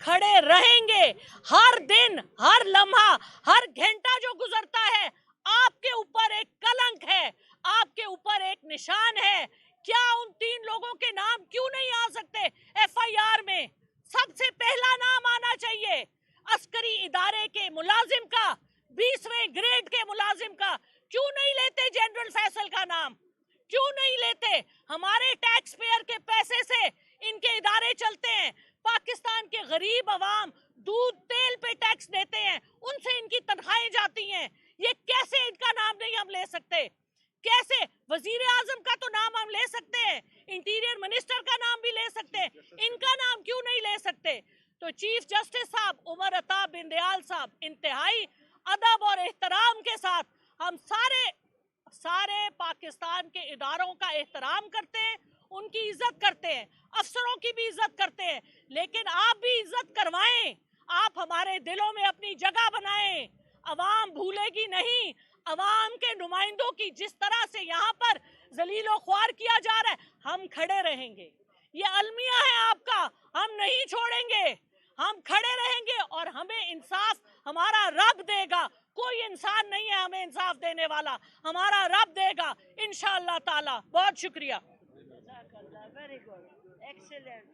खड़े रहेंगे। हर दिन, हर लम्हा, हर घंटा जो गुजरता है आपके ऊपर एक कलंक है, आपके ऊपर एक निशान है। क्या उन 3 लोगों के नाम क्यों नहीं आ सकते FIR में? सबसे पहला नाम आना चाहिए अस्करी इदारे के मुलाजिम का, 20वें ग्रेड के मुलाजिम का। क्यों नहीं लेते जनरल फैसल का नाम? क्यों नहीं लेते? हमारे टैक्स पेयर के पैसे से इनके इदारे चलते हैं। पाकिस्तान के गरीब अवाम दूध तेल पे टैक्स देते हैं, उनसे इनकी तनख्वाहें जाती हैं। ये कैसे इनका नाम नहीं हम ले सकते? कैसे? वजीर आजम का तो नाम हम ले सकते हैं, इंटीरियर मिनिस्टर का नाम भी ले सकते हैं, इनका नाम क्यों नहीं ले सकते? तो चीफ जस्टिस साहब उमर अता बिन दयाल साहब इंतहाई अदब और एहतराम के साथ हम सारे पाकिस्तान के इदारों का एहतराम करते हैं, उनकी इज्जत करते हैं, अफसरों की भी इज्जत करते हैं, लेकिन आप भी इज्जत करवाएं। आप हमारे दिलों में अपनी जगह बनाएं। अवाम भूलेगी नहीं, अवाम के नुमाइंदों की जिस तरह से यहाँ पर जलीलो ख्वार किया जा रहा है, हम खड़े रहेंगे। ये अलमिया है आपका, हम नहीं छोड़ेंगे, हम खड़े रहेंगे और हमें इंसाफ हमारा रब देगा। कोई इंसान नहीं है हमें इंसाफ देने वाला, हमारा रब देगा इंशाअल्लाह ताला। बहुत शुक्रिया। Very good, excellent.